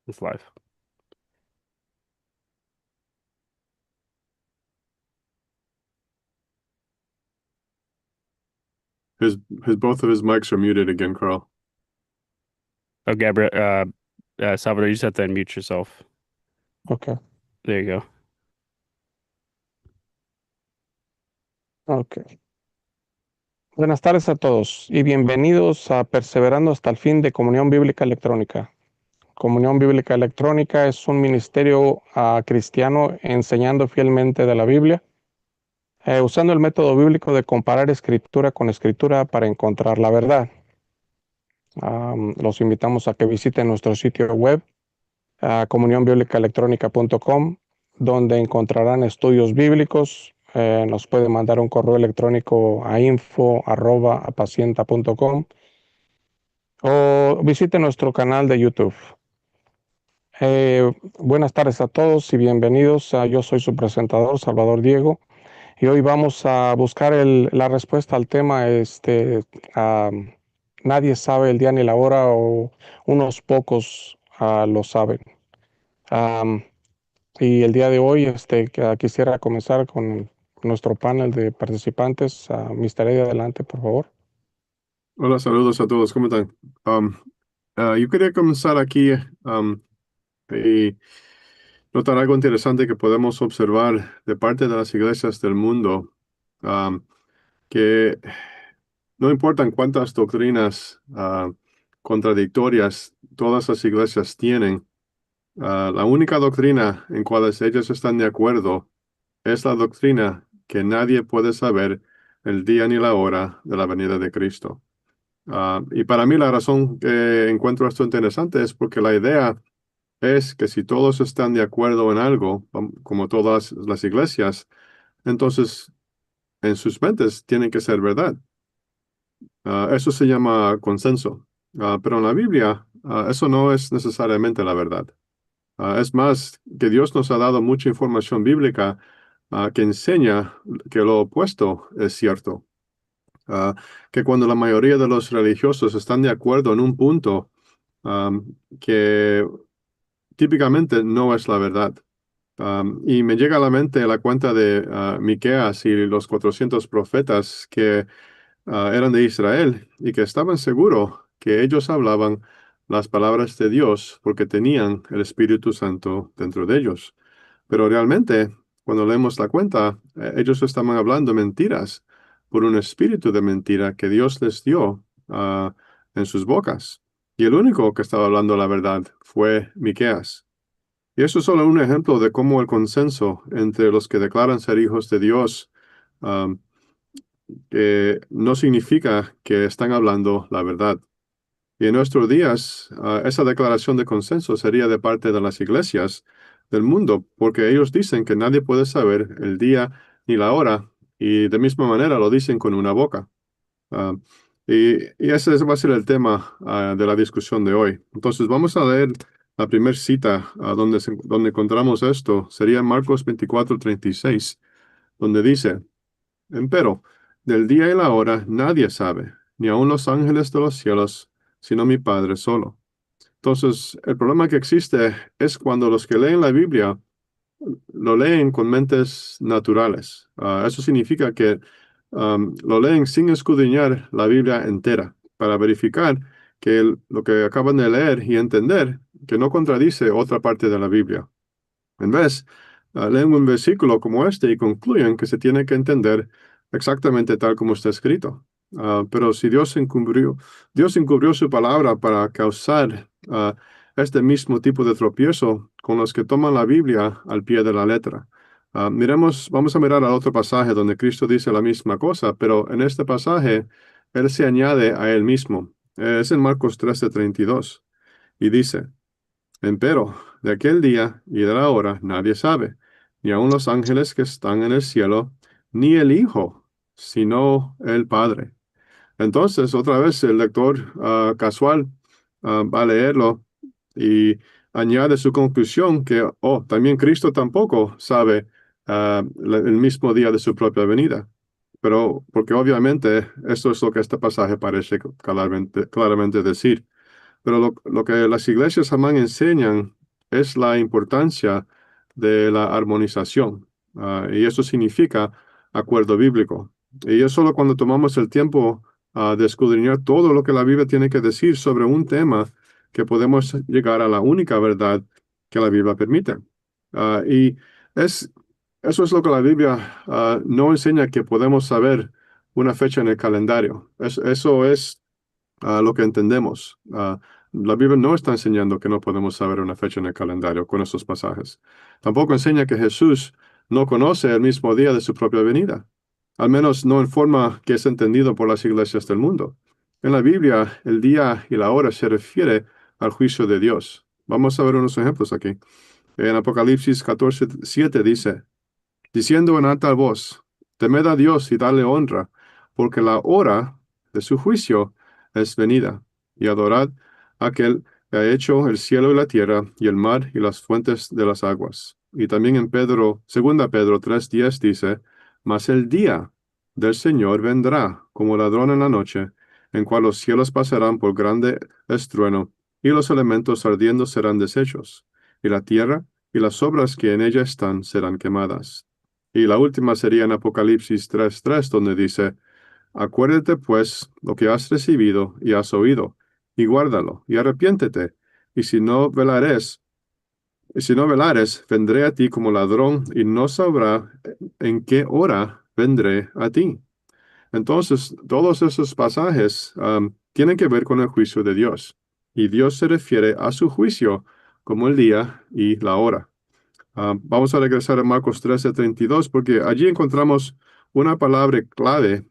It's live. His both of his mics are muted again, Carl. Oh, Gabriel, Salvador, you just have to unmute yourself. Ok, There you go. ok. Buenas tardes a todos y bienvenidos a Perseverando hasta el fin de Comunión Bíblica Electrónica. Comunión Bíblica Electrónica es un ministerio cristiano enseñando fielmente de la Biblia, usando el método bíblico de comparar escritura con escritura para encontrar la verdad. Los invitamos a que visiten nuestro sitio web, comunionbiblicaelectronica.com, donde encontrarán estudios bíblicos. Nos puede mandar un correo electrónico a info@apacienta.com o visite nuestro canal de YouTube. Buenas tardes a todos y bienvenidos. Yo soy su presentador, Salvador Diego, y hoy vamos a buscar la respuesta al tema, nadie sabe el día ni la hora o unos pocos lo saben. Am, y el día de hoy quisiera comenzar con nuestro panel de participantes. Mr. Eddie, adelante, por favor. Hola, saludos a todos. ¿Cómo están? Um, yo quería comenzar aquí y notar algo interesante que podemos observar de parte de las iglesias del mundo, um, que no importan cuántas doctrinas contradictorias todas las iglesias tienen, la única doctrina en cuales ellos están de acuerdo es la doctrina que nadie puede saber el día ni la hora de la venida de Cristo. Y para mí la razón que encuentro esto interesante es porque la idea es que si todos están de acuerdo en algo, como todas las iglesias, entonces en sus mentes tienen que ser verdad. Eso se llama consenso. Pero en la Biblia, eso no es necesariamente la verdad. Es más, que Dios nos ha dado mucha información bíblica que enseña que lo opuesto es cierto. Ah, que cuando la mayoría de los religiosos están de acuerdo en un punto que típicamente no es la verdad. Y me llega a la mente la cuenta de Miqueas y los 400 profetas que eran de Israel y que estaban seguros que ellos hablaban las palabras de Dios porque tenían el Espíritu Santo dentro de ellos. Pero realmente, cuando leemos la cuenta, ellos estaban hablando mentiras por un espíritu de mentira que Dios les dio en sus bocas. Y el único que estaba hablando la verdad fue Miqueas. Y eso es solo un ejemplo de cómo el consenso entre los que declaran ser hijos de Dios um, que no significa que están hablando la verdad. Y en nuestros días, esa declaración de consenso sería de parte de las iglesias del mundo, porque ellos dicen que nadie puede saber el día ni la hora, y de misma manera lo dicen con una boca. Ah, y ese va a ser el tema de la discusión de hoy. Entonces, vamos a leer la primera cita donde encontramos esto. Sería Marcos 24:36, donde dice: Empero, del día y la hora nadie sabe, ni aun los ángeles de los cielos, sino mi Padre solo. Entonces, el problema que existe es cuando los que leen la Biblia lo leen con mentes naturales. Eso significa que lo leen sin escudriñar la Biblia entera, para verificar que lo que acaban de leer y entender, que no contradice otra parte de la Biblia. En vez, leen un versículo como este y concluyen que se tiene que entender exactamente tal como está escrito. Pero si Dios encubrió su palabra para causar este mismo tipo de tropiezo con los que toman la Biblia al pie de la letra. Vamos a mirar al otro pasaje donde Cristo dice la misma cosa, pero en este pasaje Él se añade a Él mismo. Es en Marcos 13:32 y dice: Empero, de aquel día y de la hora nadie sabe, ni aun los ángeles que están en el cielo, ni el Hijo, sino el Padre. Entonces, otra vez el lector casual va a leerlo y añade su conclusión que, también Cristo tampoco sabe el mismo día de su propia venida. Pero, porque obviamente esto es lo que este pasaje parece claramente decir. Pero lo que las iglesias jamás enseñan es la importancia de la armonización. Y eso significa acuerdo bíblico. Y es solo cuando tomamos el tiempo de escudriñar todo lo que la Biblia tiene que decir sobre un tema que podemos llegar a la única verdad que la Biblia permite. Y es, eso es lo que la Biblia no enseña, que podemos saber una fecha en el calendario. Eso es lo que entendemos. La Biblia no está enseñando que no podemos saber una fecha en el calendario con estos pasajes. Tampoco enseña que Jesús no conoce el mismo día de su propia venida, al menos no en forma que es entendido por las iglesias del mundo. En la Biblia, el día y la hora se refiere al juicio de Dios. Vamos a ver unos ejemplos aquí. En Apocalipsis 14:7 dice: diciendo en alta voz, temed a Dios y dale honra, porque la hora de su juicio es venida, y adorad a aquel que ha hecho el cielo y la tierra, y el mar y las fuentes de las aguas. Y también en segunda Pedro 3:10 dice: mas el día del Señor vendrá como ladrón en la noche, en cual los cielos pasarán por grande estruendo, y los elementos ardiendo serán deshechos, y la tierra y las obras que en ella están serán quemadas. Y la última sería en Apocalipsis 3:3, donde dice: acuérdate pues lo que has recibido y has oído, y guárdalo, y arrepiéntete. Y si no velares, vendré a ti como ladrón, y no sabrá en qué hora vendré a ti. Entonces, todos esos pasajes tienen que ver con el juicio de Dios. Y Dios se refiere a su juicio como el día y la hora. Vamos a regresar a Marcos 13:32, porque allí encontramos una palabra clave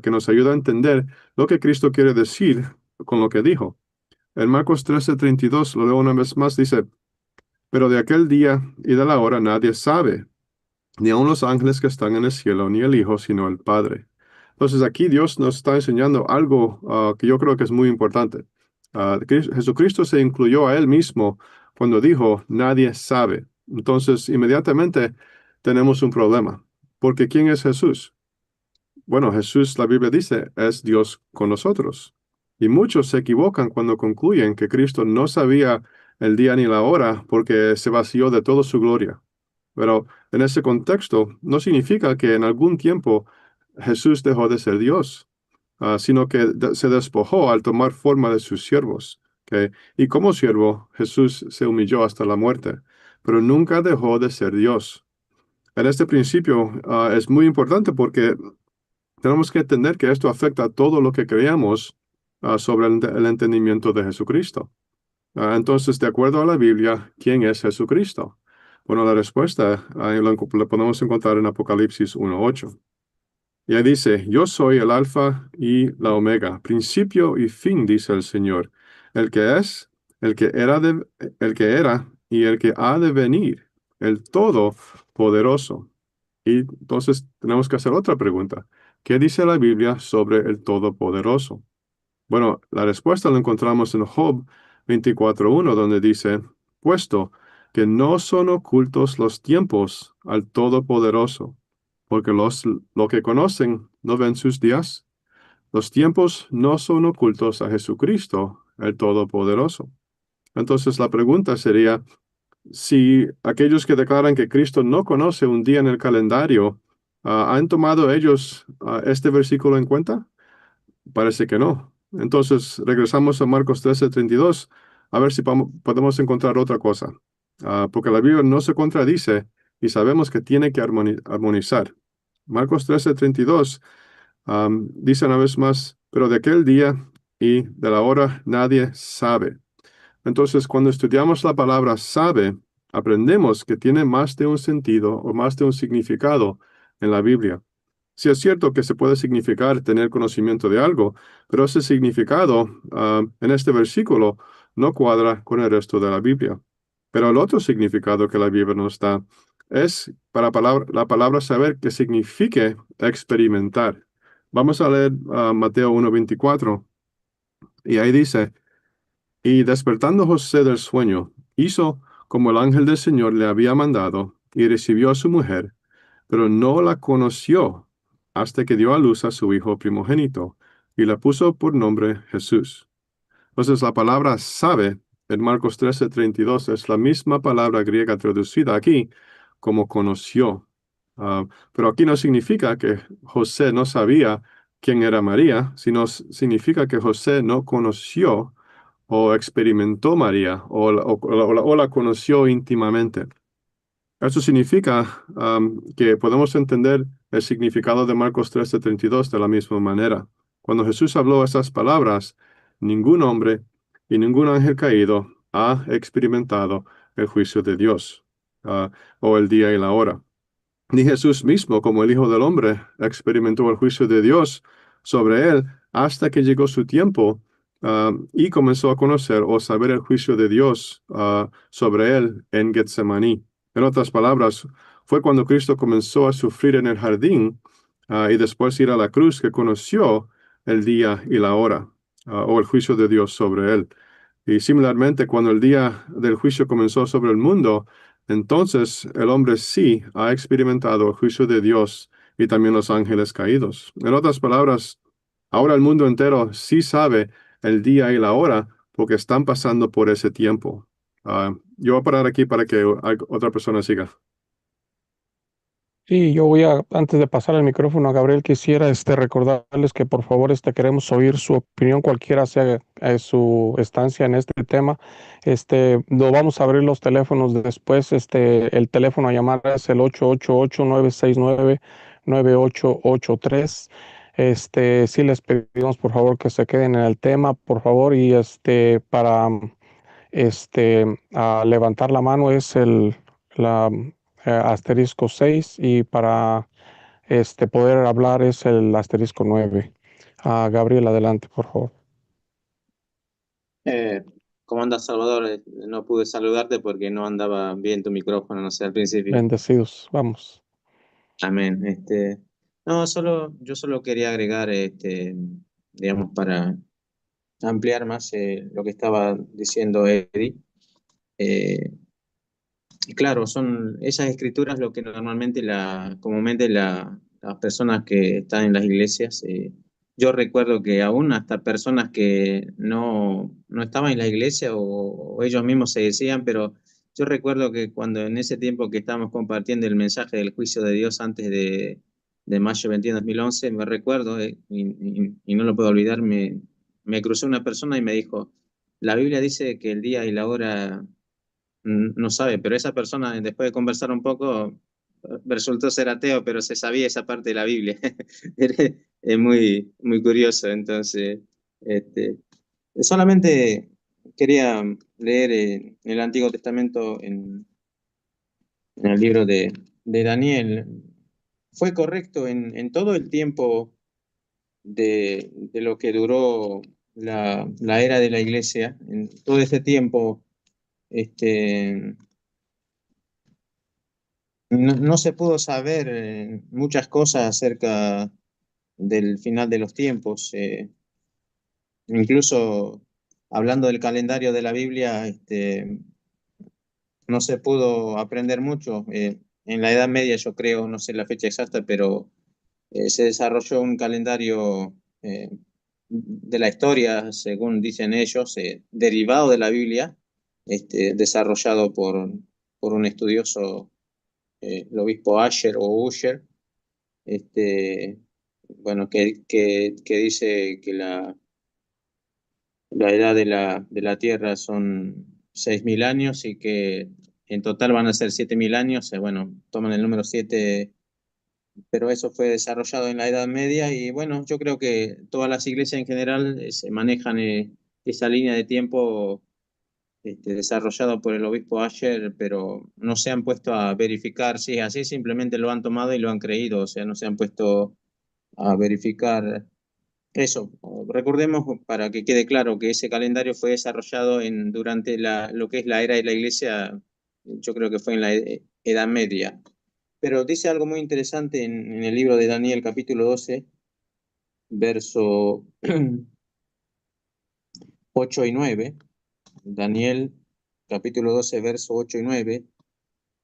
que nos ayuda a entender lo que Cristo quiere decir con lo que dijo. En Marcos 13:32, lo leo una vez más, dice: pero de aquel día y de la hora nadie sabe, ni aun los ángeles que están en el cielo, ni el Hijo, sino el Padre. Entonces aquí Dios nos está enseñando algo que yo creo que es muy importante. Jesucristo se incluyó a él mismo cuando dijo: nadie sabe. Entonces inmediatamente tenemos un problema, porque ¿quién es Jesús? Bueno, Jesús, la Biblia dice, es Dios con nosotros. Y muchos se equivocan cuando concluyen que Cristo no sabía el día ni la hora porque se vació de toda su gloria. Pero en ese contexto no significa que en algún tiempo Jesús dejó de ser Dios, sino que se despojó al tomar forma de sus siervos. ¿Ok? Y como siervo, Jesús se humilló hasta la muerte, pero nunca dejó de ser Dios. En este principio, es muy importante porque tenemos que entender que esto afecta a todo lo que creamos sobre el entendimiento de Jesucristo. Entonces, de acuerdo a la Biblia, ¿quién es Jesucristo? Bueno, la respuesta la podemos encontrar en Apocalipsis 1:8. Y ahí dice: yo soy el Alfa y la Omega, principio y fin, dice el Señor, el que es, el que era y el que ha de venir, el Todopoderoso. Y entonces tenemos que hacer otra pregunta. ¿Qué dice la Biblia sobre el Todopoderoso? Bueno, la respuesta la encontramos en Job 24:1, donde dice: puesto que no son ocultos los tiempos al Todopoderoso, porque lo que conocen no ven sus días. Los tiempos no son ocultos a Jesucristo, el Todopoderoso. Entonces la pregunta sería, si aquellos que declaran que Cristo no conoce un día en el calendario, ¿han tomado ellos este versículo en cuenta? Parece que no. Entonces, regresamos a Marcos 13:32, a ver si podemos encontrar otra cosa. Porque la Biblia no se contradice y sabemos que tiene que armonizar. Marcos 13:32 dice una vez más: pero de aquel día y de la hora nadie sabe. Entonces, cuando estudiamos la palabra sabe, aprendemos que tiene más de un sentido o más de un significado en la Biblia. Sí es cierto que se puede significar tener conocimiento de algo, pero ese significado en este versículo no cuadra con el resto de la Biblia. Pero el otro significado que la Biblia nos da es para la palabra saber, que signifique experimentar. Vamos a leer Mateo 1:24, y ahí dice: y despertando José del sueño, hizo como el ángel del Señor le había mandado, y recibió a su mujer, pero no la conoció hasta que dio a luz a su hijo primogénito, y le puso por nombre Jesús. Entonces la palabra sabe En Marcos 13:32 es la misma palabra griega traducida aquí como conoció. Pero aquí no significa que José no sabía quién era María, sino significa que José no conoció o experimentó María o la conoció íntimamente. Eso significa que podemos entender el significado de Marcos 13:32 de la misma manera. Cuando Jesús habló esas palabras, ningún hombre y ningún ángel caído ha experimentado el juicio de Dios, o el día y la hora. Ni Jesús mismo, como el Hijo del Hombre, experimentó el juicio de Dios sobre él hasta que llegó su tiempo, y comenzó a conocer o saber el juicio de Dios sobre él en Getsemaní. En otras palabras, fue cuando Cristo comenzó a sufrir en el jardín, y después ir a la cruz, que conoció el día y la hora, o el juicio de Dios sobre él. Y similarmente, cuando el día del juicio comenzó sobre el mundo, entonces el hombre sí ha experimentado el juicio de Dios y también los ángeles caídos. En otras palabras, ahora el mundo entero sí sabe el día y la hora porque están pasando por ese tiempo. Yo voy a parar aquí para que otra persona siga. Sí, antes de pasar el micrófono a Gabriel, quisiera recordarles que por favor queremos oír su opinión, cualquiera sea su estancia en este tema. Lo vamos a abrir los teléfonos después. El teléfono a llamar es el 888-969-9883. Sí les pedimos por favor que se queden en el tema, por favor, y para a levantar la mano es la asterisco 6 y para poder hablar es el asterisco 9. Gabriel, adelante, por favor. Eh, ¿Cómo andas, Salvador? No pude saludarte porque no andaba bien tu micrófono, no sé, al principio. Bendecidos, vamos. Amén. No, yo solo quería agregar, digamos, para ampliar más lo que estaba diciendo Eddie. Eh, y claro, son esas escrituras lo que normalmente comúnmente las personas que están en las iglesias, yo recuerdo que aún hasta personas que no estaban en la iglesia o ellos mismos se decían, pero yo recuerdo que cuando en ese tiempo que estábamos compartiendo el mensaje del juicio de Dios antes de mayo 21, 2011, me recuerdo, y no lo puedo olvidar, me cruzó una persona y me dijo, la Biblia dice que el día y la hora no sabe, pero esa persona, después de conversar un poco, resultó ser ateo, pero se sabía esa parte de la Biblia. Es muy, muy curioso. Entonces, este, solamente quería leer el Antiguo Testamento en el libro de Daniel. Fue correcto en todo el tiempo de lo que duró la era de la iglesia, en todo ese tiempo. Este, no se pudo saber muchas cosas acerca del final de los tiempos. Incluso hablando del calendario de la Biblia, no se pudo aprender mucho. En la Edad Media, yo creo, no sé la fecha exacta, pero se desarrolló un calendario de la historia, según dicen ellos, derivado de la Biblia, desarrollado por un estudioso, el obispo Asher o Usher, este, bueno, que dice que la edad de la Tierra son 6.000 años y que en total van a ser 7.000 años. Bueno, toman el número 7, pero eso fue desarrollado en la Edad Media y bueno, yo creo que todas las iglesias en general se manejan esa línea de tiempo desarrollado por el obispo Asher, pero no se han puesto a verificar si es así, simplemente lo han tomado y lo han creído, o sea, no se han puesto a verificar eso. Recordemos, para que quede claro, que ese calendario fue desarrollado durante lo que es la era de la iglesia, yo creo que fue en la Edad Media. Pero dice algo muy interesante en el libro de Daniel, capítulo 12, verso 8 y 9. Daniel, capítulo 12, verso 8 y 9.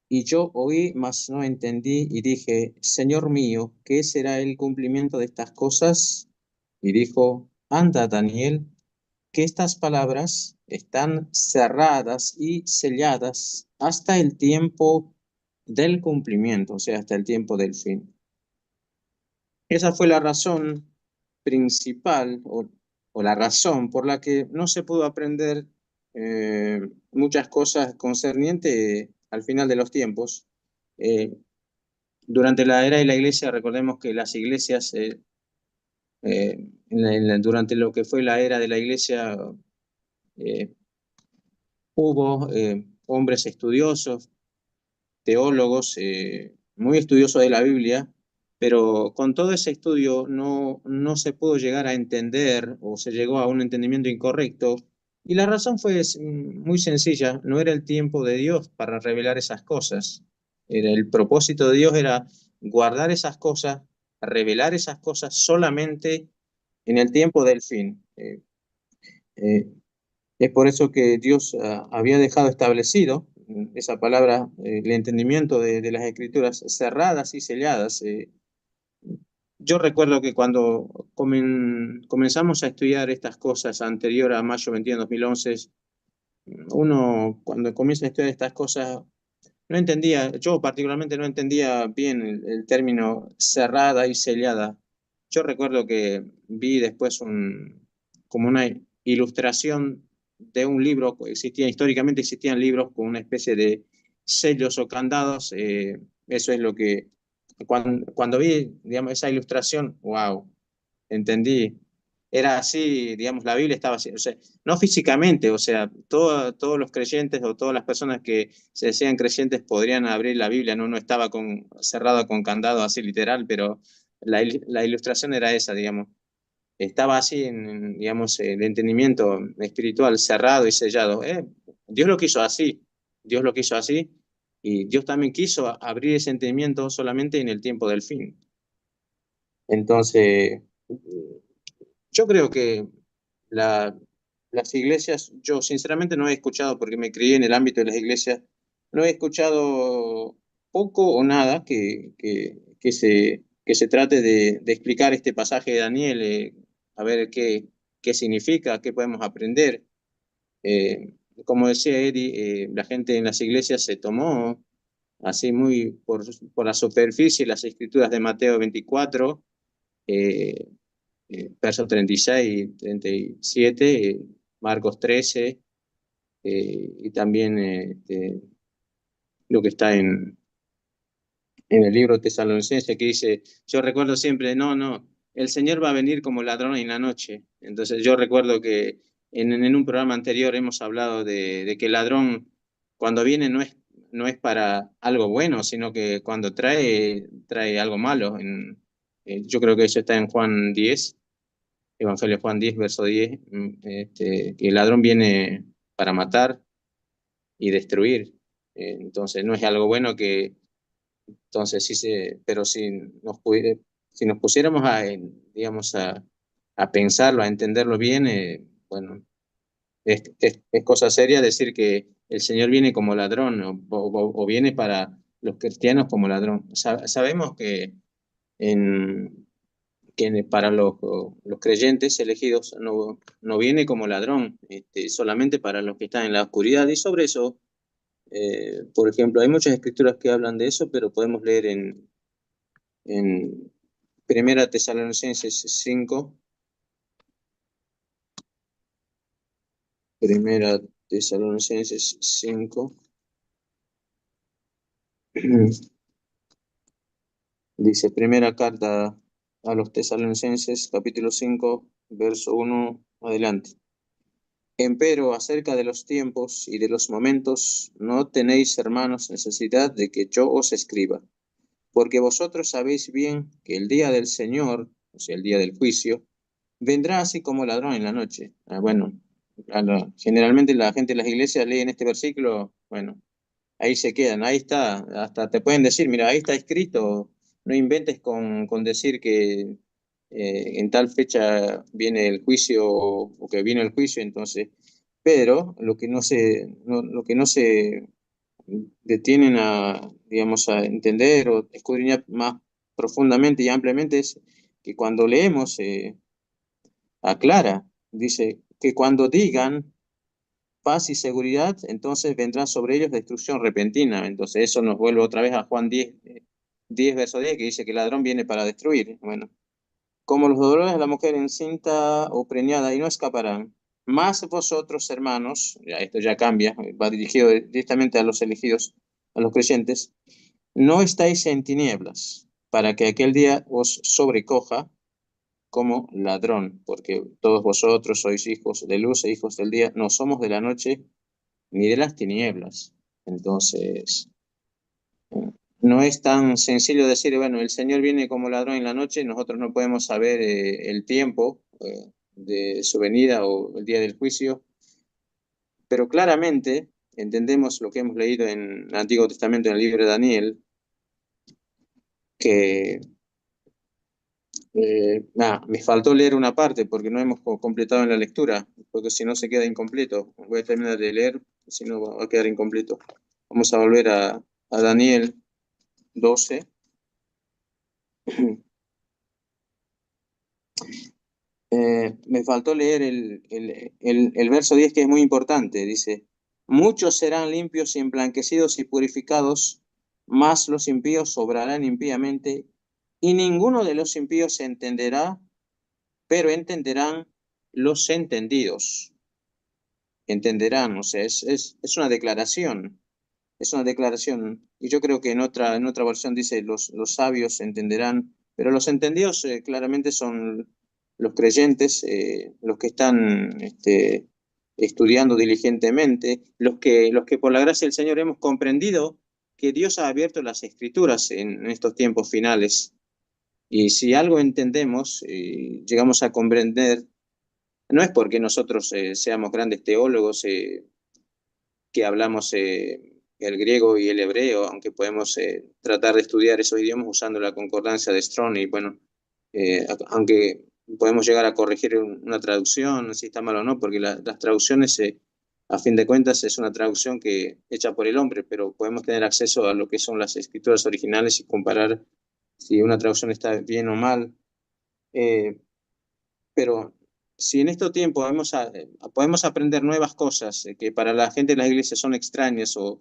Y yo oí, mas no entendí, y dije, Señor mío, ¿qué será el cumplimiento de estas cosas? Y dijo, anda, Daniel, que estas palabras están cerradas y selladas hasta el tiempo del cumplimiento, o sea, hasta el tiempo del fin. Esa fue la razón principal o la razón por la que no se pudo aprender muchas cosas concernientes al final de los tiempos. Eh, durante la era de la iglesia, recordemos que las iglesias, durante lo que fue la era de la iglesia, eh, hubo hombres estudiosos, teólogos muy estudiosos de la Biblia, pero con todo ese estudio no se pudo llegar a entender o se llegó a un entendimiento incorrecto. Y la razón fue muy sencilla, no era el tiempo de Dios para revelar esas cosas. El propósito de Dios era guardar esas cosas, revelar esas cosas solamente en el tiempo del fin. Eh, es por eso que Dios había dejado establecido esa palabra, el entendimiento de las escrituras cerradas y selladas. Yo recuerdo que cuando comenzamos a estudiar estas cosas anterior a mayo 21, 2011, uno cuando comienza a estudiar estas cosas no entendía, yo particularmente no entendía bien el término cerrada y sellada. Yo recuerdo que vi después como una ilustración de un libro, históricamente existían libros con una especie de sellos o candados. Eso es lo que, cuando vi, digamos, esa ilustración, wow, entendí. Era así, digamos, la Biblia estaba así, o sea, no físicamente, o sea, todos los creyentes o todas las personas que se decían creyentes podrían abrir la Biblia, no estaba cerrada con candado así literal, pero la ilustración era esa, digamos. Estaba así digamos, el entendimiento espiritual cerrado y sellado. Dios lo quiso así, Dios lo quiso así, y Dios también quiso abrir ese entendimiento solamente en el tiempo del fin. Entonces, yo creo que la, las iglesias, yo sinceramente no he escuchado, porque me crié en el ámbito de las iglesias, no he escuchado poco o nada que se trate de explicar este pasaje de Daniel, a ver qué significa, qué podemos aprender. Eh, como decía Eddie, la gente en las iglesias se tomó así muy por la superficie las escrituras de Mateo 24, eh, versos 36 y 37, Marcos 13, y también lo que está en el libro tesalonicense, que dice, yo recuerdo siempre, no, el Señor va a venir como ladrón en la noche. Entonces yo recuerdo que en un programa anterior hemos hablado de que el ladrón cuando viene no es para algo bueno, sino que cuando trae algo malo. Yo creo que eso está en Juan 10, Evangelio de Juan 10, verso 10, que el ladrón viene para matar y destruir. Entonces no es algo bueno que, entonces pero si nos pusiéramos digamos, a pensarlo, a entenderlo bien, bueno, es cosa seria decir que el Señor viene como ladrón o viene para los cristianos como ladrón. Sabemos en, para los creyentes elegidos no viene como ladrón, solamente para los que están en la oscuridad. Y sobre eso, por ejemplo, hay muchas escrituras que hablan de eso, pero podemos leer en Primera Tesalonicenses 5, Primera Tesalonicenses 5, dice, primera carta a los Tesalonicenses, capítulo 5, verso 1 adelante. Empero, acerca de los tiempos y de los momentos, no tenéis, hermanos, necesidad de que yo os escriba, porque vosotros sabéis bien que el día del Señor, o sea, el día del juicio, vendrá así como ladrón en la noche. Bueno, generalmente la gente de las iglesias lee en este versículo, bueno, ahí se quedan, ahí está, hasta te pueden decir, mira, ahí está escrito, no inventes con decir que en tal fecha viene el juicio o que viene el juicio, entonces, pero lo que no se detienen digamos, a entender o escudriñar más profundamente y ampliamente es que cuando leemos, aclara, dice, que cuando digan paz y seguridad, entonces vendrá sobre ellos destrucción repentina. Entonces eso nos vuelve otra vez a Juan 10 verso 10, que dice que el ladrón viene para destruir. Bueno, como los dolores de la mujer encinta o preñada, y no escaparán. Más vosotros, hermanos, ya esto ya cambia, va dirigido directamente a los elegidos, a los creyentes, no estáis en tinieblas, para que aquel día os sobrecoja como ladrón, porque todos vosotros sois hijos de luz e hijos del día, no somos de la noche ni de las tinieblas. Entonces, no es tan sencillo decir, bueno, el Señor viene como ladrón en la noche, nosotros no podemos saber el tiempo de su venida o el día del juicio, pero claramente entendemos lo que hemos leído en el Antiguo Testamento, en el libro de Daniel, que me faltó leer una parte porque no hemos completado en la lectura, porque si no se queda incompleto. Voy a terminar de leer, si no va a quedar incompleto. Vamos a volver a Daniel 12. Me faltó leer el verso 10, que es muy importante. Dice, muchos serán limpios y emblanquecidos y purificados, mas los impíos obrarán impíamente, y ninguno de los impíos se entenderá, pero entenderán los entendidos. Entenderán, o sea, es una declaración. Es una declaración. Y yo creo que en otra versión dice, los sabios entenderán, pero los entendidos claramente son los creyentes, los que están estudiando diligentemente, los que por la gracia del Señor hemos comprendido que Dios ha abierto las escrituras en estos tiempos finales. Y si algo entendemos, llegamos a comprender, no es porque nosotros seamos grandes teólogos, que hablamos el griego y el hebreo, aunque podemos tratar de estudiar esos idiomas usando la concordancia de Strong, y bueno, aunque podemos llegar a corregir una traducción, si está mal o no, porque las traducciones, a fin de cuentas, es una traducción hecha por el hombre, pero podemos tener acceso a lo que son las escrituras originales y comparar si una traducción está bien o mal. Pero si en este tiempo podemos aprender nuevas cosas que para la gente de las iglesias son extrañas o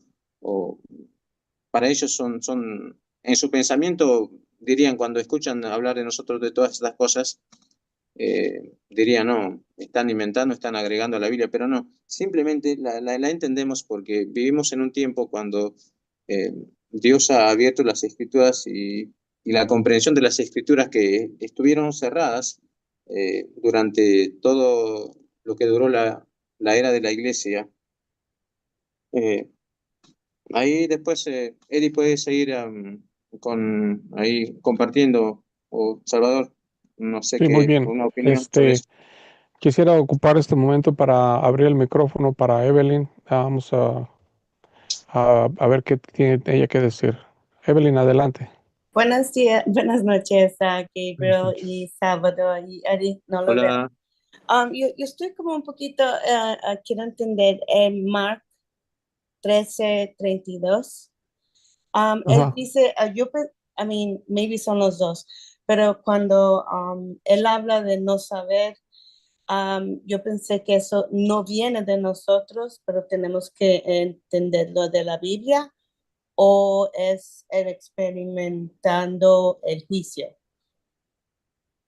para ellos en su pensamiento, dirían, cuando escuchan hablar de nosotros de todas estas cosas, dirían, no, están inventando, están agregando a la Biblia, pero no, simplemente la entendemos porque vivimos en un tiempo cuando eh, Dios ha abierto las escrituras y la comprensión de las escrituras que estuvieron cerradas durante todo lo que duró la era de la iglesia. Eh, Ahí después Eddie puede seguir ahí compartiendo, o Salvador, no sé Sí, muy qué, bien. una opinión sobre eso. Quisiera ocupar este momento para abrir el micrófono para Evelyn. Vamos a ver qué tiene ella que decir. Evelyn, adelante. Buenos días, buenas noches a Buenas Gabriel noches. y Salvador y Eddie, no lo veo. Hola. Yo estoy como un poquito, quiero entender en Mark 13:32. Él Ajá. dice, maybe son los dos, pero cuando él habla de no saber, yo pensé que eso no viene de nosotros, pero tenemos que entenderlo de la Biblia, o es el experimentando el juicio.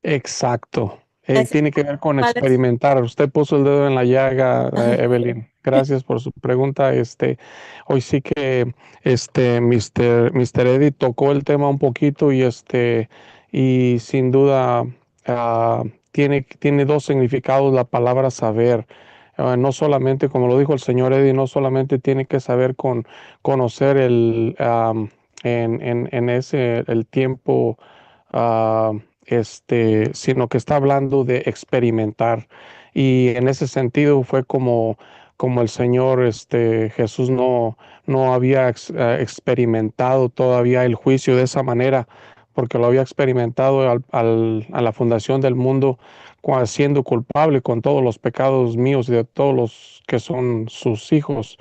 Exacto. Es- Tiene que ver con ¿Cuál es? experimentar. Usted puso el dedo en la llaga, Evelyn. Gracias por su pregunta. Hoy sí que Mr. Eddie tocó el tema un poquito y sin duda tiene dos significados la palabra saber. No solamente, como lo dijo el señor Eddie, no solamente tiene que saber conocer el tiempo. ah, sino que está hablando de experimentar. Y en ese sentido fue como el Señor Jesús no había experimentado todavía el juicio de esa manera, porque lo había experimentado a la fundación del mundo, siendo culpable con todos los pecados míos y de todos los que son sus hijos.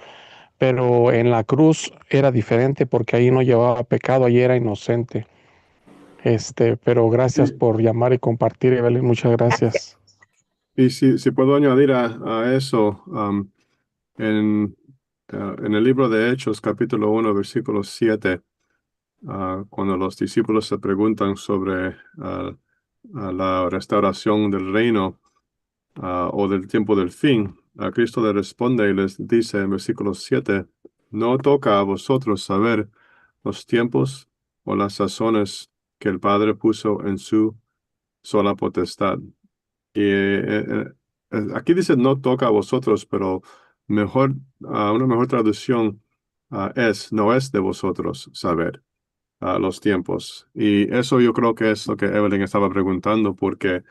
Pero en la cruz era diferente porque ahí no llevaba pecado, ahí era inocente. Pero gracias por llamar y compartir, Evelyn. Muchas Gracias. gracias. Y si puedo añadir a eso, en el libro de Hechos, capítulo 1, versículo 7, cuando los discípulos se preguntan sobre a la restauración del reino o del tiempo del fin, Cristo les responde y les dice en versículo 7, no toca a vosotros saber los tiempos o las sazones que el Padre puso en su sola potestad. Y aquí dice no toca a vosotros, pero mejor, una mejor traducción es no es de vosotros saber los tiempos. Y eso yo creo que es lo que Evelyn estaba preguntando, porque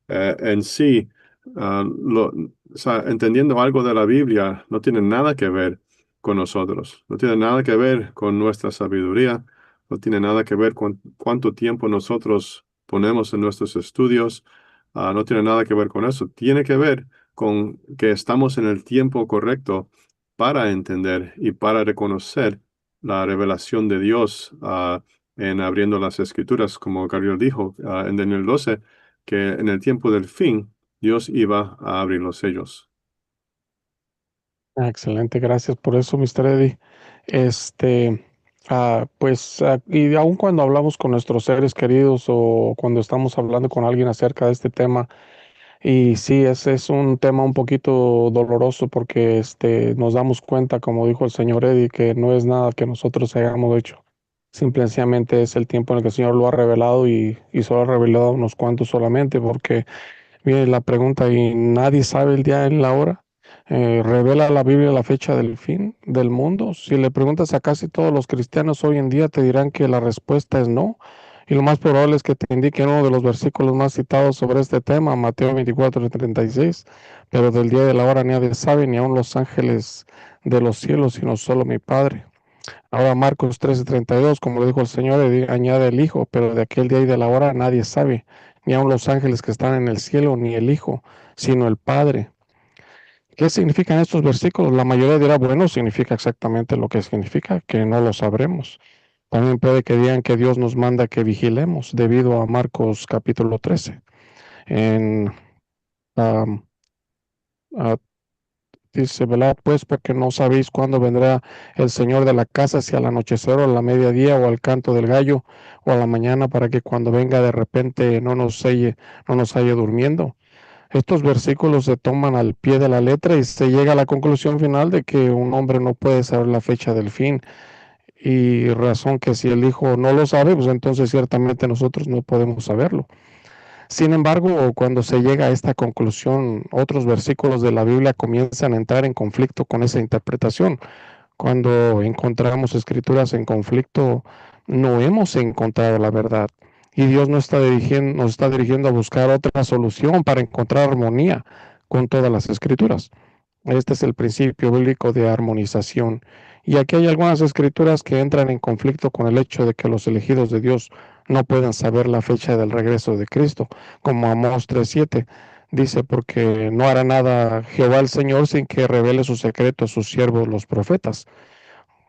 en sí, o sea, entendiendo algo de la Biblia no tiene nada que ver con nosotros, no tiene nada que ver con nuestra sabiduría, no tiene nada que ver con cuánto tiempo nosotros ponemos en nuestros estudios, no tiene nada que ver con eso, tiene que ver con que estamos en el tiempo correcto para entender y para reconocer la revelación de Dios en abriendo las escrituras, como Gabriel dijo en Daniel 12, que en el tiempo del fin Dios iba a abrir los sellos. Excelente, gracias por eso, Mr. Eddie. Y aun cuando hablamos con nuestros seres queridos o cuando estamos hablando con alguien acerca de este tema, y sí, es un tema un poquito doloroso porque nos damos cuenta, como dijo el señor Eddie, que no es nada que nosotros hayamos hecho. Simplemente es el tiempo en el que el Señor lo ha revelado y solo ha revelado a unos cuantos solamente, porque mire la pregunta, ¿y nadie sabe el día y la hora? ¿Revela la Biblia la fecha del fin del mundo? Si le preguntas a casi todos los cristianos hoy en día, te dirán que la respuesta es no. Y lo más probable es que te indique uno de los versículos más citados sobre este tema, Mateo 24:36. Pero del día y de la hora nadie sabe, ni aun los ángeles de los cielos, sino solo mi Padre. Ahora Marcos 13:32, como lo dijo el Señor, añade el Hijo, pero de aquel día y de la hora nadie sabe, ni aun los ángeles que están en el cielo, ni el Hijo, sino el Padre. ¿Qué significan estos versículos? La mayoría dirá, bueno, significa exactamente lo que significa, que no lo sabremos. También puede que digan que Dios nos manda que vigilemos, debido a Marcos capítulo 13. En, um, ah, Dice, velad pues, porque no sabéis cuándo vendrá el Señor de la casa, si al anochecer o a la mediodía o al canto del gallo o a la mañana, para que cuando venga de repente no nos halle durmiendo. Estos versículos se toman al pie de la letra y se llega a la conclusión final de que un hombre no puede saber la fecha del fin. Y razón que si el Hijo no lo sabe, pues entonces ciertamente nosotros no podemos saberlo. Sin embargo, cuando se llega a esta conclusión, otros versículos de la Biblia comienzan a entrar en conflicto con esa interpretación. Cuando encontramos escrituras en conflicto, no hemos encontrado la verdad. Y Dios nos está dirigiendo a buscar otra solución para encontrar armonía con todas las escrituras. Este es el principio bíblico de armonización. Y aquí hay algunas escrituras que entran en conflicto con el hecho de que los elegidos de Dios no puedan saber la fecha del regreso de Cristo, como Amós 3:7 dice, porque no hará nada Jehová el Señor sin que revele su secreto a sus siervos los profetas.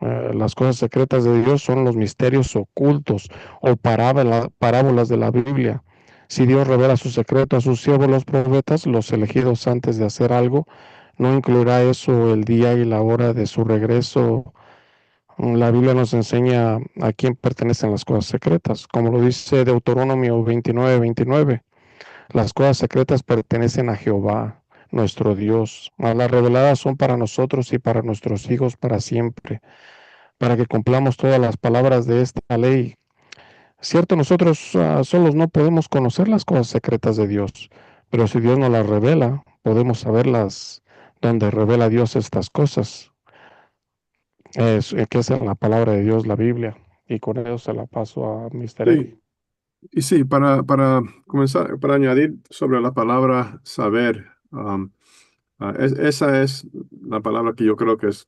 Las cosas secretas de Dios son los misterios ocultos o parábolas de la Biblia. Si Dios revela su secreto a sus siervos los profetas, los elegidos antes de hacer algo, ¿no incluirá eso el día y la hora de su regreso? La Biblia nos enseña a quién pertenecen las cosas secretas, como lo dice Deuteronomio 29:29. Las cosas secretas pertenecen a Jehová, nuestro Dios, mas las reveladas son para nosotros y para nuestros hijos para siempre, para que cumplamos todas las palabras de esta ley. Cierto, nosotros solos no podemos conocer las cosas secretas de Dios, pero si Dios nos las revela, podemos saberlas donde revela Dios estas cosas, que es en la palabra de Dios, la Biblia. Y con eso se la paso a Mr. Eddie. Sí, y sí, para comenzar, para añadir sobre la palabra saber, esa es la palabra que yo creo que es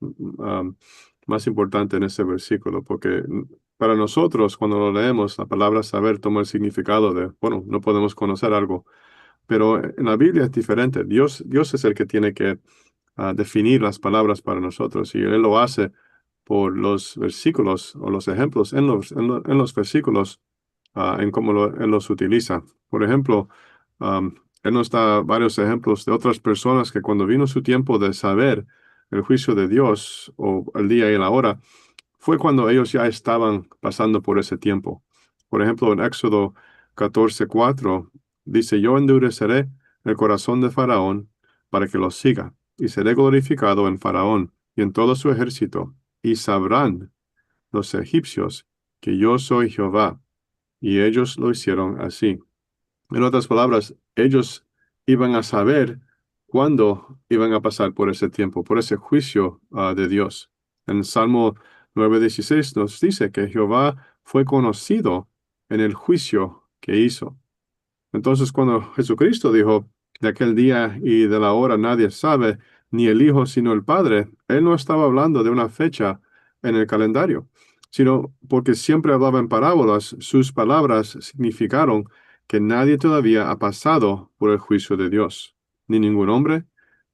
más importante en ese versículo, porque para nosotros, cuando lo leemos, la palabra saber toma el significado de, bueno, no podemos conocer algo, pero en la Biblia es diferente. Dios es el que tiene que definir las palabras para nosotros y Él lo hace por los versículos o los ejemplos en los versículos en cómo Él los utiliza. Por ejemplo, Él nos da varios ejemplos de otras personas que cuando vino su tiempo de saber el juicio de Dios o el día y la hora, fue cuando ellos ya estaban pasando por ese tiempo. Por ejemplo, en Éxodo 14:4 dice, yo endureceré el corazón de Faraón para que lo siga, y seré glorificado en Faraón y en todo su ejército, y sabrán los egipcios que yo soy Jehová. Y ellos lo hicieron así. En otras palabras, ellos iban a saber cuándo iban a pasar por ese tiempo, por ese juicio de Dios. En Salmo 9:16 nos dice que Jehová fue conocido en el juicio que hizo. Entonces, cuando Jesucristo dijo, de aquel día y de la hora nadie sabe, ni el Hijo sino el Padre, Él no estaba hablando de una fecha en el calendario, sino porque siempre hablaba en parábolas, sus palabras significaron que nadie todavía ha pasado por el juicio de Dios, ni ningún hombre,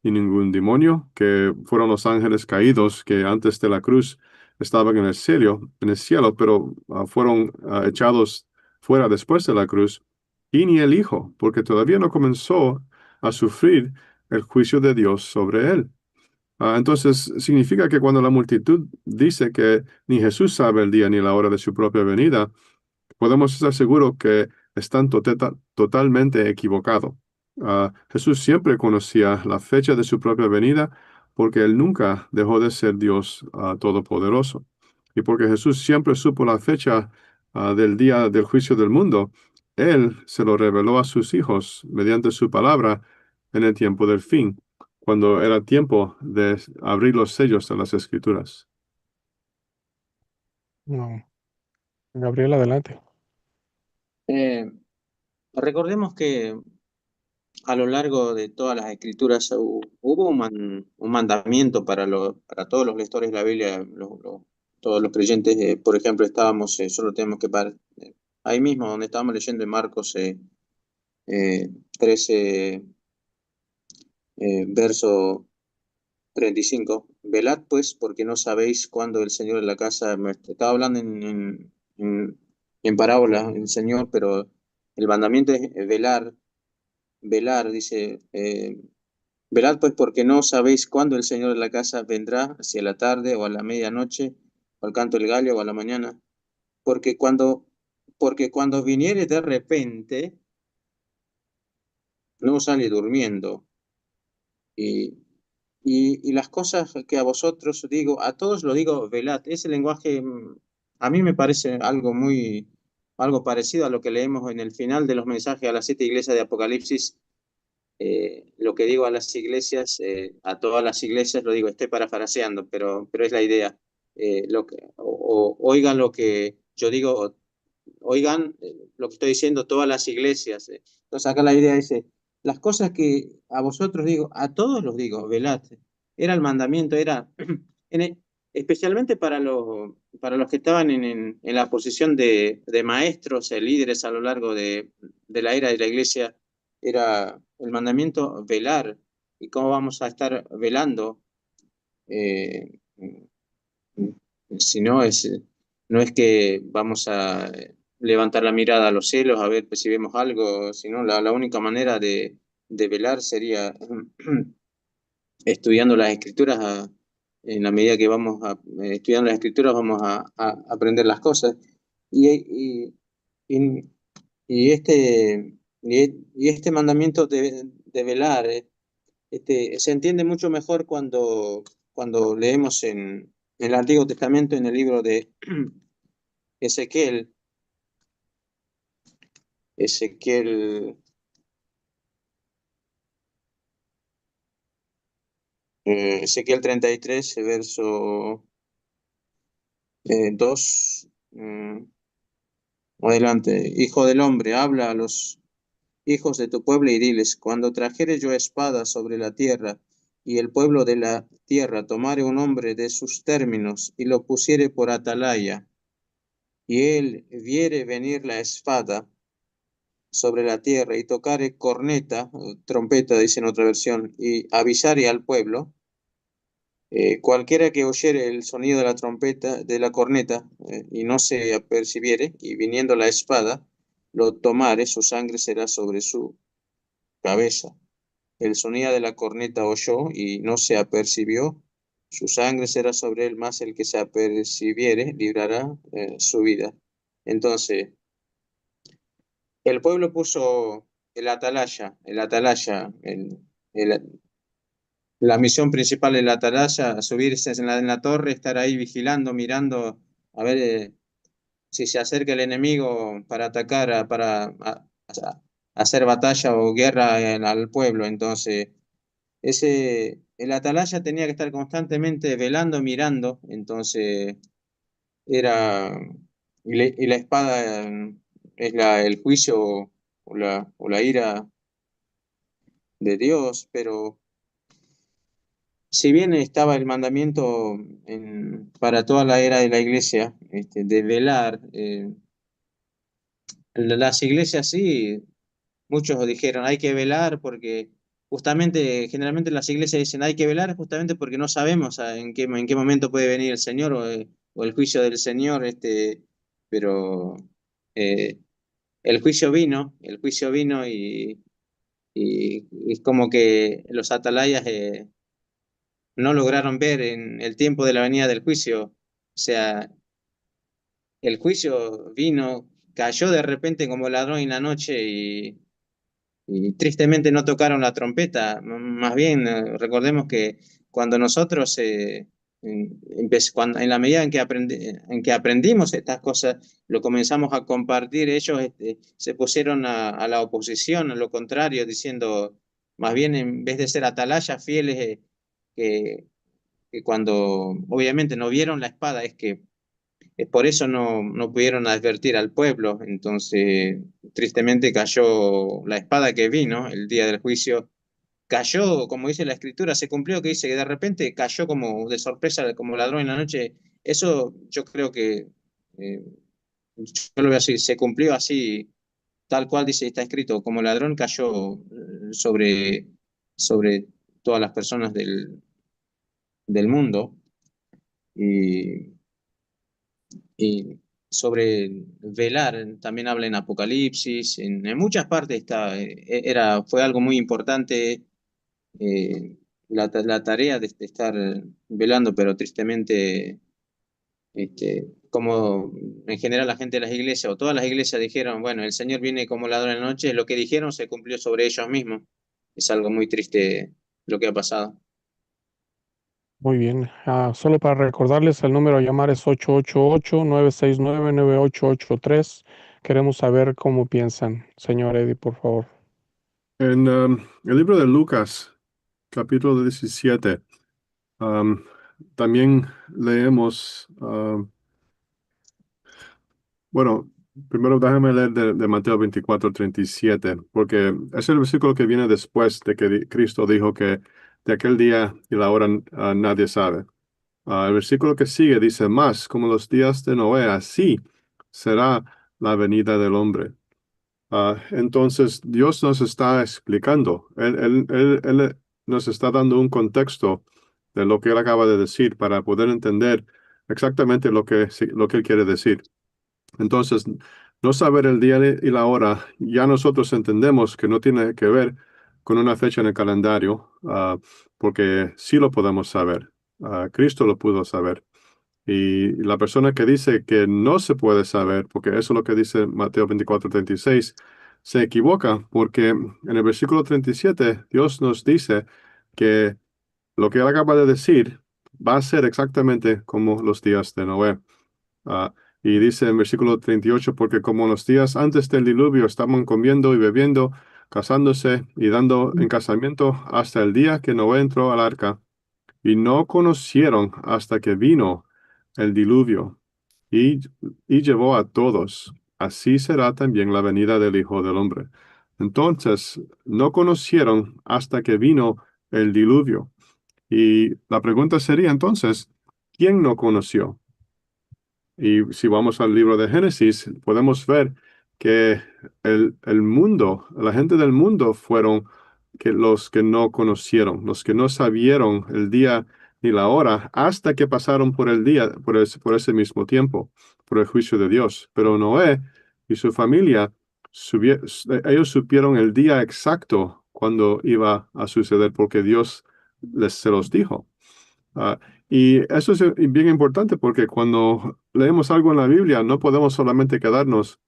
ni ningún demonio, que fueron los ángeles caídos que antes de la cruz estaban en el cielo, pero fueron echados fuera después de la cruz y ni el Hijo, porque todavía no comenzó a sufrir el juicio de Dios sobre él. Entonces, significa que cuando la multitud dice que ni Jesús sabe el día ni la hora de su propia venida, podemos estar seguros que están totalmente equivocados. Jesús siempre conocía la fecha de su propia venida porque él nunca dejó de ser Dios todopoderoso. Y porque Jesús siempre supo la fecha del día del juicio del mundo, él se lo reveló a sus hijos mediante su palabra en el tiempo del fin, cuando era tiempo de abrir los sellos de las Escrituras. No. Gabriel, adelante. Recordemos que a lo largo de todas las escrituras hubo un mandamiento para todos los lectores de la Biblia, todos los creyentes. Por ejemplo, solo tenemos que ahí mismo donde estábamos leyendo en Marcos 13, verso 35. Velad pues, porque no sabéis cuándo el Señor de la casa, me estaba hablando en parábola el Señor, pero el mandamiento es velar, dice, velad pues porque no sabéis cuándo el Señor de la casa vendrá, si a la tarde o a la medianoche, o al canto del gallo o a la mañana, porque cuando viniere de repente, no sale durmiendo. Y las cosas que a vosotros digo, a todos lo digo, velad. Ese lenguaje a mí me parece algo parecido a lo que leemos en el final de los mensajes a las 7 iglesias de Apocalipsis. Lo que digo a las iglesias, a todas las iglesias, lo digo, estoy parafraseando, pero es la idea. Oigan lo que yo digo, oigan lo que estoy diciendo todas las iglesias. Entonces acá la idea dice, las cosas que a vosotros digo, a todos los digo, velad. Era el mandamiento, era especialmente para los que estaban en la posición de maestros, líderes a lo largo de la era de la iglesia, era el mandamiento velar. ¿Y cómo vamos a estar velando? Eh, si no no es que vamos a levantar la mirada a los cielos a ver si vemos algo, sino la única manera de velar sería estudiando las escrituras. En la medida que vamos estudiando las escrituras vamos a aprender las cosas. Y, y, y, y este mandamiento de velar se entiende mucho mejor cuando leemos en el Antiguo Testamento, en el libro de Ezequiel. Ezequiel, Ezequiel 33, verso 2. Adelante. Hijo del hombre, habla a los hijos de tu pueblo y diles, cuando trajere yo espada sobre la tierra, y el pueblo de la tierra tomare un hombre de sus términos y lo pusiere por atalaya, y él viere venir la espada sobre la tierra y tocare corneta, trompeta, dice en otra versión, y avisare al pueblo, cualquiera que oyere el sonido de la trompeta, de la corneta, y no se apercibiere, y viniendo la espada, lo tomare, su sangre será sobre su cabeza. El sonido de la corneta oyó y no se apercibió. Su sangre será sobre él, más el que se apercibiere librará su vida. Entonces, el pueblo puso el- la misión principal del atalaya, subirse en la torre, estar ahí vigilando, mirando, a ver si se acerca el enemigo para atacar, hacer batalla o guerra al pueblo. Entonces, el atalaya tenía que estar constantemente velando, mirando. Entonces, era, y la espada es el juicio o la ira de Dios, pero si bien estaba el mandamiento para toda la era de la iglesia, de velar, las iglesias sí, muchos dijeron hay que velar porque justamente, generalmente las iglesias dicen hay que velar justamente porque no sabemos en qué momento puede venir el Señor o el juicio del Señor, pero eh, el juicio vino y es como que los atalayas no lograron ver en el tiempo de la venida del juicio. O sea, el juicio vino, cayó de repente como ladrón en la noche y tristemente no tocaron la trompeta. Más bien, recordemos que cuando nosotros, en la medida en que aprendimos estas cosas, lo comenzamos a compartir, ellos se pusieron a la oposición, a lo contrario, diciendo, más bien en vez de ser atalayas fieles, que, que cuando obviamente no vieron la espada, es que por eso no pudieron advertir al pueblo. Entonces, tristemente cayó la espada que vino el día del juicio. Cayó, como dice la escritura, se cumplió que dice que de repente cayó como de sorpresa, como ladrón en la noche. Eso yo creo que, yo lo veo así, se cumplió así, tal cual dice, está escrito, como ladrón cayó sobre todas las personas del mundo. Y Y sobre velar, también habla en Apocalipsis, en muchas partes fue algo muy importante, la tarea de estar velando, pero tristemente, como en general la gente de las iglesias o todas las iglesias dijeron, bueno, el Señor viene como ladrón en la noche, lo que dijeron se cumplió sobre ellos mismos. Es algo muy triste lo que ha pasado. Muy bien. Solo para recordarles, el número a llamar es 888-969-9883. Queremos saber cómo piensan. Señor Eddie, por favor. En el libro de Lucas, capítulo 17, um, también leemos, bueno, primero déjame leer de Mateo 24:37, porque es el versículo que viene después de que Cristo dijo que de aquel día y la hora nadie sabe. El versículo que sigue dice, más como los días de Noé, así será la venida del hombre. Entonces, Dios nos está explicando, Él nos está dando un contexto de lo que Él acaba de decir para poder entender exactamente lo que Él quiere decir. Entonces, no saber el día y la hora, ya nosotros entendemos que no tiene que ver con una fecha en el calendario, porque sí lo podemos saber. Cristo lo pudo saber. Y la persona que dice que no se puede saber, porque eso es lo que dice Mateo 24:36, se equivoca, porque en el versículo 37 Dios nos dice que lo que Él acaba de decir va a ser exactamente como los días de Noé. Ah, y dice en versículo 38, porque como los días antes del diluvio estaban comiendo y bebiendo, casándose y dando en casamiento hasta el día que Noé entró al arca, y no conocieron hasta que vino el diluvio y, y llevó a todos. Así será también la venida del Hijo del Hombre. Entonces, no conocieron hasta que vino el diluvio. Y la pregunta sería entonces, ¿quién no conoció? Y si vamos al libro de Génesis, podemos ver que el mundo, la gente del mundo fueron los que no conocieron, los que no sabieron el día ni la hora, hasta que pasaron por el día, por ese mismo tiempo, por el juicio de Dios. Pero Noé y su familia, ellos supieron el día exacto cuándo iba a suceder, porque Dios se los dijo. Ah, y eso es bien importante porque cuando leemos algo en la Biblia, no podemos solamente quedarnos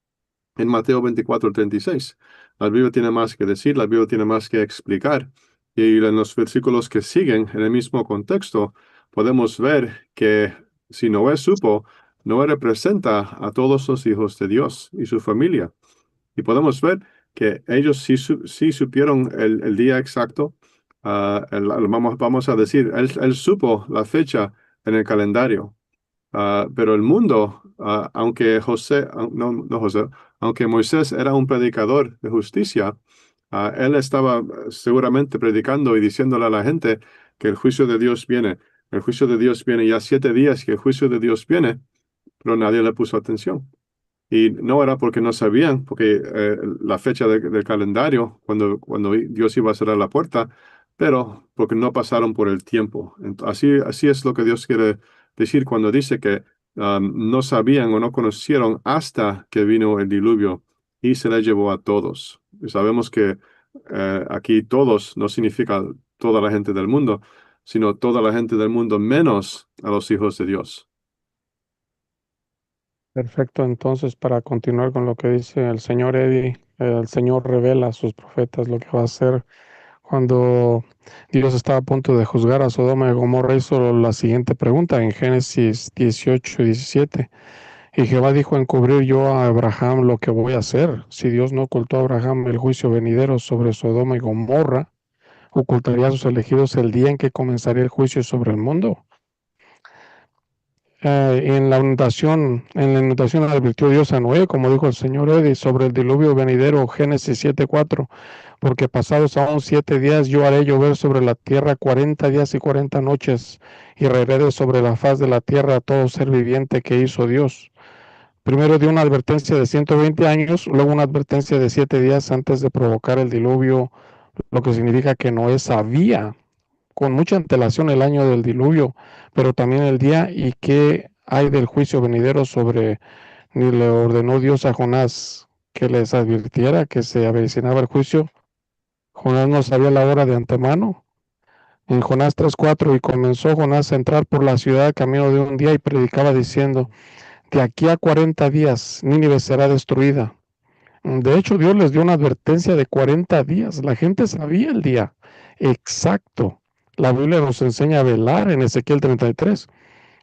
en Mateo 24:36. La Biblia tiene más que decir, la Biblia tiene más que explicar. Y en los versículos que siguen, en el mismo contexto, podemos ver que si Noé supo, Noé representa a todos los hijos de Dios y su familia. Y podemos ver que ellos sí supieron el día exacto. Vamos a decir, él supo la fecha en el calendario. Pero el mundo, aunque no José, aunque Moisés era un predicador de justicia, él estaba seguramente predicando y diciéndole a la gente que el juicio de Dios viene. El juicio de Dios viene ya 7 días que el juicio de Dios viene, pero nadie le puso atención. Y no era porque no sabían, porque la fecha del calendario, cuando Dios iba a cerrar la puerta, pero porque no pasaron por el tiempo. Así es lo que Dios quiere decir cuando dice que no sabían o no conocieron hasta que vino el diluvio y se le llevó a todos. Y sabemos que aquí todos no significa toda la gente del mundo, sino toda la gente del mundo menos a los hijos de Dios. Perfecto, entonces para continuar con lo que dice el señor Eddie, el Señor revela a sus profetas lo que va a hacer cuando Dios estaba a punto de juzgar a Sodoma y Gomorra. Hizo la siguiente pregunta en Génesis 18:17. Y Jehová dijo: ¿encubrir yo a Abraham lo que voy a hacer? Si Dios no ocultó a Abraham el juicio venidero sobre Sodoma y Gomorra, ¿ocultaría a sus elegidos el día en que comenzaría el juicio sobre el mundo? En la inundación advirtió Dios a Noé, como dijo el señor Eddy, sobre el diluvio venidero, Génesis 7:4, porque pasados aún 7 días yo haré llover sobre la tierra 40 días y 40 noches, y raeré de sobre la faz de la tierra a todo ser viviente que hizo Dios. Primero dio una advertencia de 120 años, luego una advertencia de 7 días antes de provocar el diluvio, lo que significa que Noé sabía con mucha antelación el año del diluvio, pero también el día y qué hay del juicio venidero sobre, ni le ordenó Dios a Jonás que les advirtiera que se avecinaba el juicio. Jonás no sabía la hora de antemano. En Jonás 3:4, y comenzó Jonás a entrar por la ciudad camino de un día y predicaba diciendo: de aquí a 40 días Nínive será destruida. De hecho, Dios les dio una advertencia de 40 días. La gente sabía el día exacto. La Biblia nos enseña a velar en Ezequiel 33.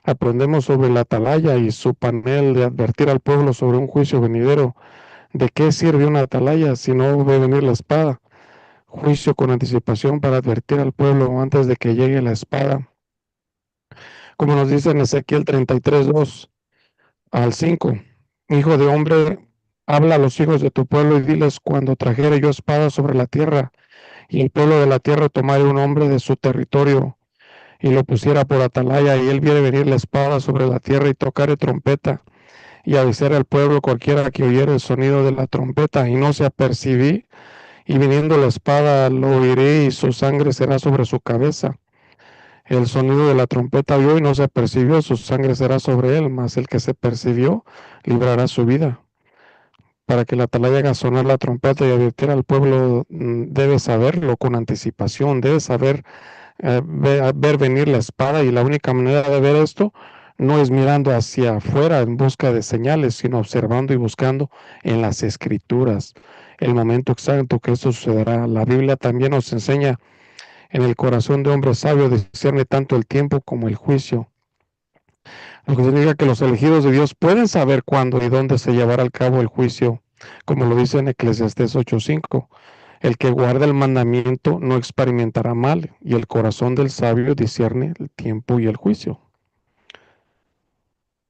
Aprendemos sobre la atalaya y su panel de advertir al pueblo sobre un juicio venidero. ¿De qué sirve una atalaya si no ve venir la espada? Juicio con anticipación para advertir al pueblo antes de que llegue la espada. Como nos dice en Ezequiel 33:2 al 5. Hijo de hombre, habla a los hijos de tu pueblo y diles: cuando trajere yo espada sobre la tierra, y el pueblo de la tierra tomare un hombre de su territorio, y lo pusiera por atalaya, y él viere venir la espada sobre la tierra, y tocare trompeta, y avisar al pueblo cualquiera que oyere el sonido de la trompeta, y no se apercibí, y viniendo la espada lo oiré, y su sangre será sobre su cabeza. El sonido de la trompeta oyó y no se percibió, su sangre será sobre él, mas el que se percibió librará su vida. Para que la atalaya haga sonar la trompeta y advertir al pueblo, debe saberlo con anticipación, debe saber ver venir la espada, y la única manera de ver esto no es mirando hacia afuera en busca de señales, sino observando y buscando en las escrituras el momento exacto que esto sucederá. La Biblia también nos enseña: en el corazón de hombre sabio discierne tanto el tiempo como el juicio. Lo que significa que los elegidos de Dios pueden saber cuándo y dónde se llevará a cabo el juicio, como lo dice en Eclesiastés 8:5. El que guarda el mandamiento no experimentará mal, y el corazón del sabio discierne el tiempo y el juicio.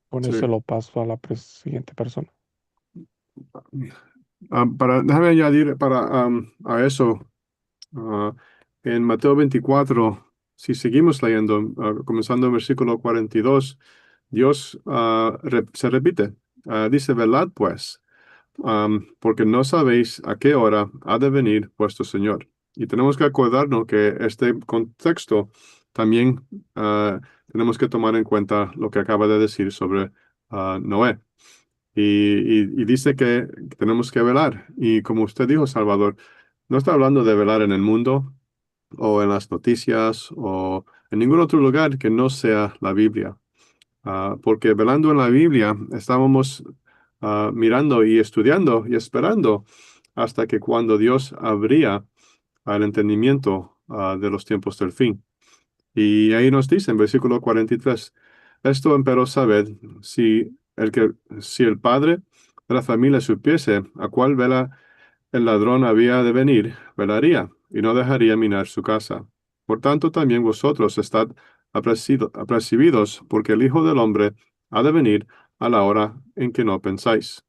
Con Sí. eso lo paso a la siguiente persona. Déjame añadir a eso, en Mateo 24, si seguimos leyendo, comenzando en versículo 42, Dios se repite, dice: velad pues, porque no sabéis a qué hora ha de venir vuestro Señor. Y tenemos que acordarnos que este contexto también tenemos que tomar en cuenta lo que acaba de decir sobre Noé. Y dice que tenemos que velar. Y como usted dijo, Salvador, No está hablando de velar en el mundo o en las noticias o en ningún otro lugar que no sea la Biblia. Porque velando en la Biblia estábamos mirando y estudiando y esperando hasta que cuando Dios abría el entendimiento de los tiempos del fin. Y ahí nos dice en versículo 43, esto empero sabed, si el padre de la familia supiese a cuál vela el ladrón había de venir, velaría, y no dejaría minar su casa. Por tanto, también vosotros estad apercibidos, porque el Hijo del Hombre ha de venir a la hora en que no pensáis.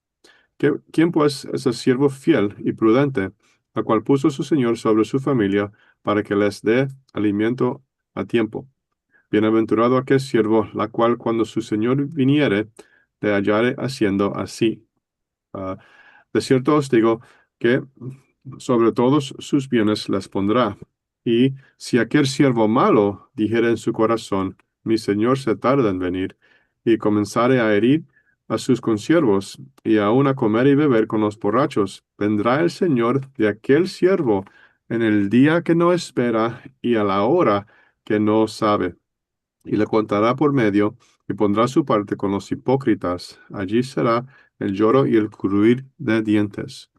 ¿Quién pues es el siervo fiel y prudente, al cual puso su Señor sobre su familia, para que les dé alimento a tiempo? Bienaventurado aquel siervo, la cual cuando su Señor viniere, le hallare haciendo así. Ah, de cierto os digo que sobre todos sus bienes les pondrá. Y si aquel siervo malo dijere en su corazón, mi señor se tarda en venir, y comenzare a herir a sus consiervos, y aun a comer y beber con los borrachos, vendrá el señor de aquel siervo en el día que no espera y a la hora que no sabe, y le contará por medio, y pondrá su parte con los hipócritas. Allí será el lloro y el crujir de dientes.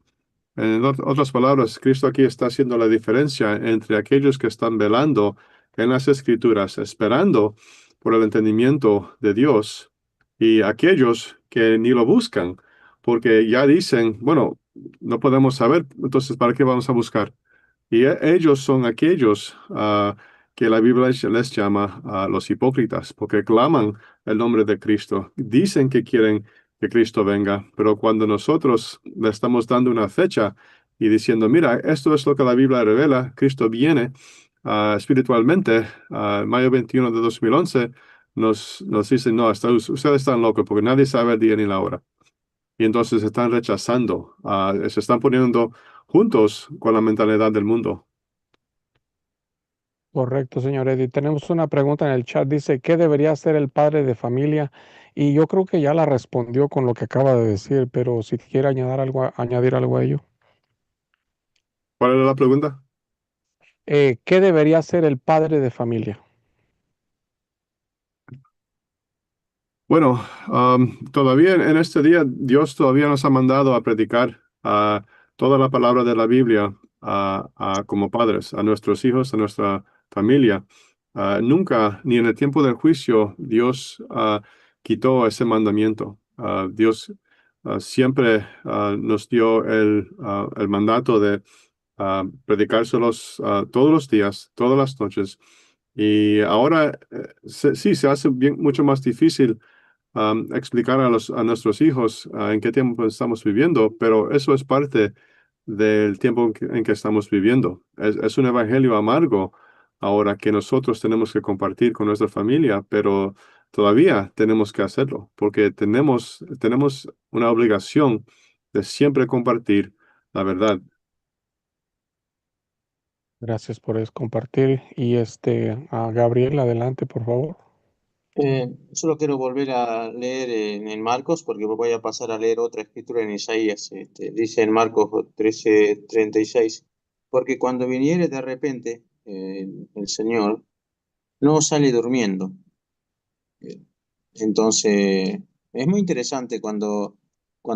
En otras palabras, Cristo aquí está haciendo la diferencia entre aquellos que están velando en las Escrituras, esperando por el entendimiento de Dios, y aquellos que ni lo buscan, porque ya dicen, bueno, no podemos saber, entonces, ¿para qué vamos a buscar? Y ellos son aquellos que la Biblia les llama los hipócritas, porque claman el nombre de Cristo, dicen que quieren que Cristo venga, pero cuando nosotros le estamos dando una fecha y diciendo, mira, esto es lo que la Biblia revela, Cristo viene espiritualmente, mayo 21 de 2011, nos dicen, no, ustedes están locos porque nadie sabe el día ni la hora. Y entonces están rechazando, se están poniendo juntos con la mentalidad del mundo. Correcto, señor Eddie. Tenemos una pregunta en el chat. Dice, ¿qué debería hacer el padre de familia? Y yo creo que ya la respondió con lo que acaba de decir, pero si quiere añadir algo a ello. ¿Cuál era la pregunta? ¿Qué debería hacer el padre de familia? Bueno, todavía en este día Dios todavía nos ha mandado a predicar toda la palabra de la Biblia como padres, a nuestros hijos, a nuestra familia. Nunca, ni en el tiempo del juicio, Dios quitó ese mandamiento. Dios siempre nos dio el mandato de predicárselos todos los días, todas las noches. Y ahora sí se hace mucho más difícil explicar a nuestros hijos en qué tiempo estamos viviendo, pero eso es parte del tiempo en que estamos viviendo. Es un evangelio amargo ahora que nosotros tenemos que compartir con nuestra familia, pero todavía tenemos que hacerlo porque tenemos una obligación de siempre compartir la verdad. Gracias por compartir. Y a Gabriel, adelante, por favor. Solo quiero volver a leer en Marcos, porque voy a pasar a leer otra escritura en Isaías. Dice en Marcos 13:36, porque cuando viniere de repente el Señor, no sale durmiendo. Eh, Entonces, es muy interesante cuando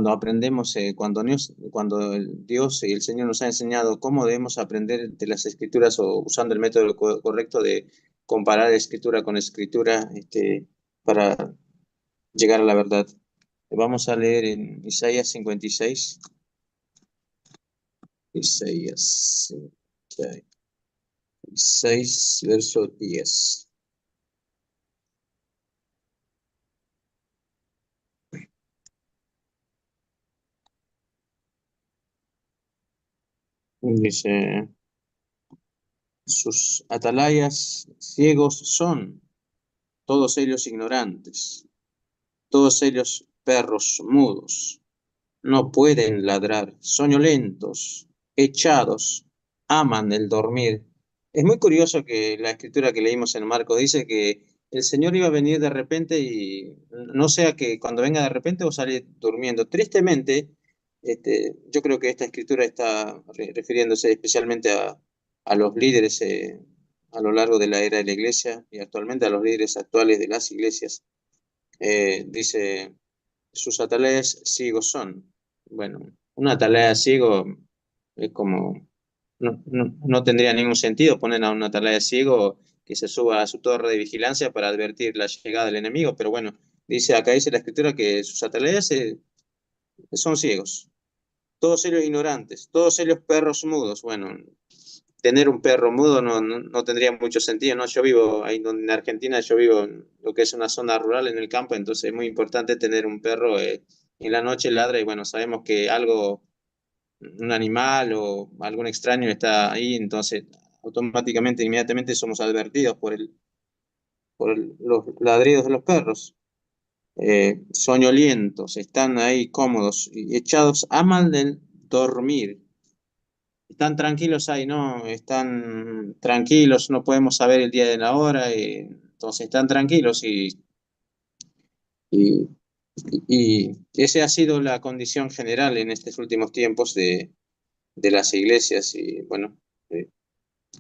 aprendemos, cuando el Dios y el Señor nos ha enseñado cómo debemos aprender de las escrituras o usando el método correcto de comparar escritura con escritura, para llegar a la verdad. Vamos a leer en Isaías 56. Isaías 56, verso 10. Dice, sus atalayas ciegos son, todos ellos ignorantes, todos ellos perros mudos, no pueden ladrar, son lentos, echados, aman el dormir. Es muy curioso que la escritura que leímos en Marcos dice que el Señor iba a venir de repente y no sea que cuando venga de repente vos salís durmiendo. Tristemente, Yo creo que esta escritura está refiriéndose especialmente a los líderes a lo largo de la era de la iglesia y actualmente a los líderes actuales de las iglesias. Dice, sus atalayas ciegos son. Bueno, una atalaya ciego es como, no tendría ningún sentido poner a un atalaya ciego que se suba a su torre de vigilancia para advertir la llegada del enemigo, pero bueno, acá dice la escritura que sus atalayas son ciegos, todos ellos ignorantes, todos ellos perros mudos. Bueno, tener un perro mudo no tendría mucho sentido, ¿no? Yo vivo ahí en Argentina, yo vivo en lo que es una zona rural en el campo, entonces es muy importante tener un perro, en la noche ladra y bueno, sabemos que algo, un animal o algún extraño está ahí, entonces automáticamente, inmediatamente somos advertidos los ladridos de los perros. Soñolientos, están ahí cómodos y echados a mal del dormir. Están tranquilos ahí, ¿no? Están tranquilos, no podemos saber el día de la hora, entonces están tranquilos y, y esa ha sido la condición general en estos últimos tiempos de las iglesias y bueno, eh,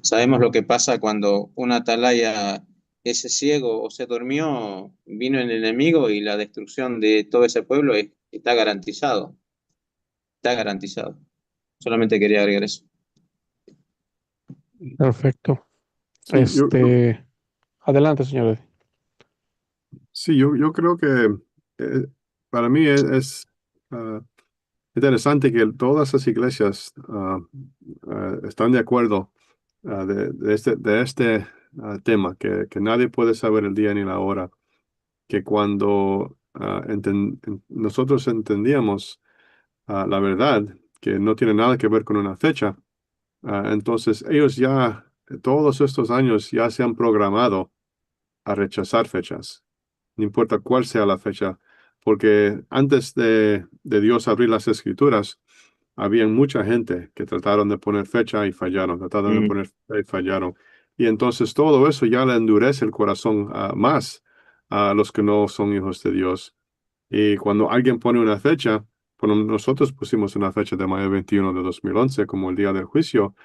sabemos lo que pasa cuando un atalaya es ciego o se durmió, vino el enemigo y la destrucción de todo ese pueblo está garantizado. Solamente quería agregar eso. Perfecto. Sí, Adelante, señor Eddie. sí, yo creo que para mí es interesante que todas las iglesias están de acuerdo de este tema, que nadie puede saber el día ni la hora, que cuando nosotros entendíamos la verdad, que no tiene nada que ver con una fecha, entonces ellos ya, todos estos años ya se han programado a rechazar fechas, no importa cuál sea la fecha, porque antes de Dios abrir las escrituras, había mucha gente que trataron de poner fecha y fallaron, trataron de Mm. poner fecha y fallaron. Y entonces todo eso ya le endurece el corazón más a los que no son hijos de Dios. Y cuando alguien pone una fecha, bueno, nosotros pusimos una fecha de mayo 21 de 2011 como el día del juicio.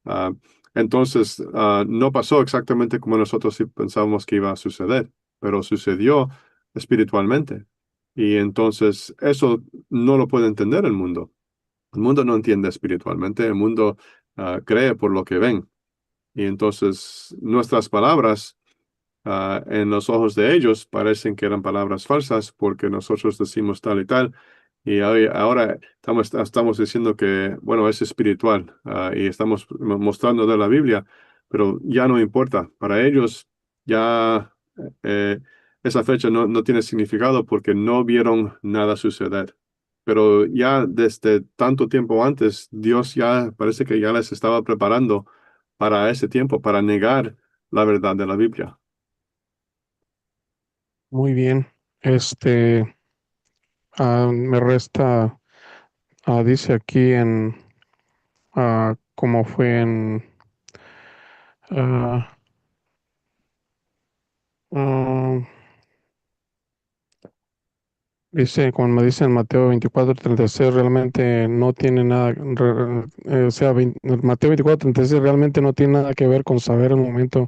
Ah, entonces, no pasó exactamente como nosotros sí pensábamos que iba a suceder, pero sucedió espiritualmente. Y entonces eso no lo puede entender el mundo. El mundo no entiende espiritualmente, el mundo cree por lo que ven. Y entonces nuestras palabras en los ojos de ellos parecen que eran palabras falsas porque nosotros decimos tal y tal. Y ahora estamos diciendo que, bueno, es espiritual y estamos mostrando de la Biblia, pero ya no importa. Para ellos ya esa fecha no tiene significado porque no vieron nada suceder. Pero ya desde tanto tiempo antes, Dios ya parece que ya les estaba preparando para ese tiempo, para negar la verdad de la Biblia. Muy bien. Me resta, dice aquí como fue ah, ah, como me dice en Mateo 24:36, realmente no tiene nada, Mateo 24:36 realmente no tiene nada que ver con saber el momento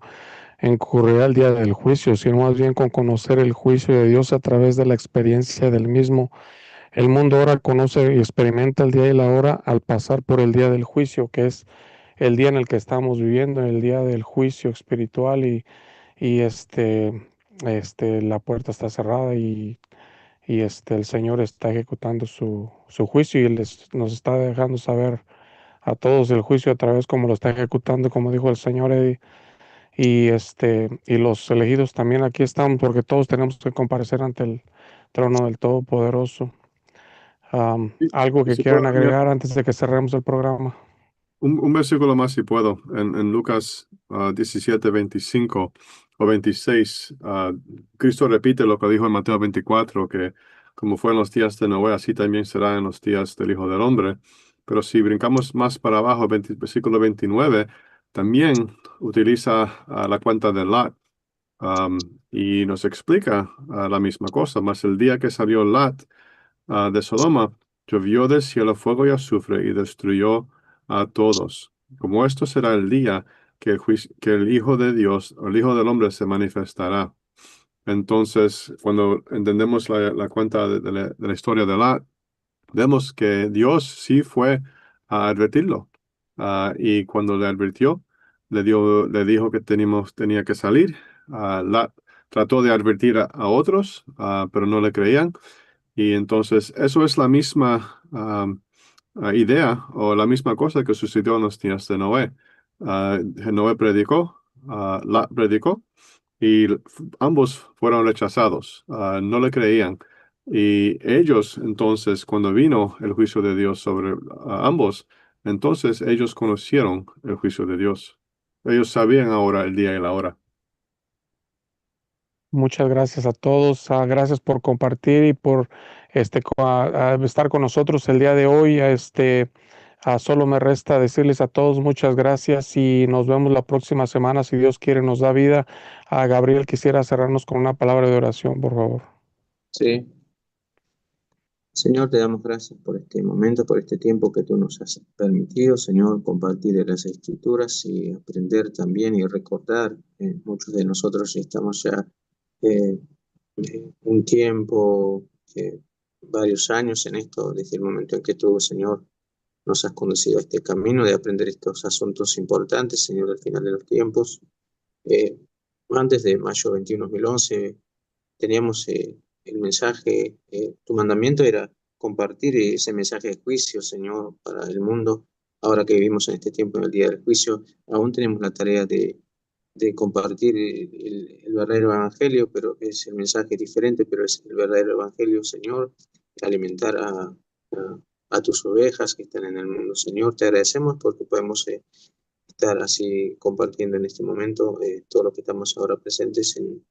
en que ocurrirá el día del juicio, sino más bien con conocer el juicio de Dios a través de la experiencia del mismo. El mundo ahora conoce y experimenta el día y la hora al pasar por el día del juicio, que es el día en el que estamos viviendo, el día del juicio espiritual y la puerta está cerrada y el Señor está ejecutando su juicio y nos está dejando saber a todos el juicio a través como lo está ejecutando, como dijo el Señor Eddie. Y los elegidos también aquí estamos porque todos tenemos que comparecer ante el trono del Todopoderoso. Algo Y que si quieran puedo agregar antes de que cerremos el programa. un versículo más si puedo, en Lucas 17, 25 o 26, Cristo repite lo que dijo en Mateo 24, que como fue en los días de Noé, así también será en los días del Hijo del Hombre. Pero si brincamos más para abajo, versículo 29, también utiliza la cuenta de Lot y nos explica la misma cosa, más el día que salió Lot de Sodoma, llovió del cielo fuego y azufre y destruyó a todos. Como esto será el día que el Hijo de Dios, o el Hijo del Hombre, se manifestará. Entonces, cuando entendemos la cuenta de la historia de Lot, vemos que Dios sí fue a advertirlo. Y cuando le advirtió, le dijo que tenía que salir. Lot trató de advertir a otros, pero no le creían. Y entonces eso es la misma idea o la misma cosa que sucedió en los días de Noé. Noé predicó, Lot predicó, y ambos fueron rechazados, no le creían. Y ellos, entonces, cuando vino el juicio de Dios sobre ambos, entonces ellos conocieron el juicio de Dios. Ellos sabían ahora el día y la hora. Muchas gracias a todos. Gracias por compartir y por estar con nosotros el día de hoy. Solo me resta decirles a todos muchas gracias y nos vemos la próxima semana. Si Dios quiere, nos da vida. Gabriel, quisiera cerrarnos con una palabra de oración, por favor. Sí. Señor, te damos gracias por este momento, por este tiempo que tú nos has permitido, Señor, compartir de las Escrituras y aprender también y recordar. Muchos de nosotros estamos ya eh, un tiempo, varios años en esto, desde el momento en que tú, Señor, nos has conducido a este camino de aprender estos asuntos importantes, Señor, al final de los tiempos. Antes de mayo 21, 2011, teníamos el mensaje, tu mandamiento era compartir ese mensaje de juicio, Señor, para el mundo. Ahora que vivimos en este tiempo, en el día del juicio, aún tenemos la tarea de compartir el verdadero evangelio, pero es el mensaje diferente, pero es el verdadero evangelio, Señor, alimentar a tus ovejas que están en el mundo, Señor. Te agradecemos porque podemos estar así compartiendo en este momento todo lo que estamos ahora presentes en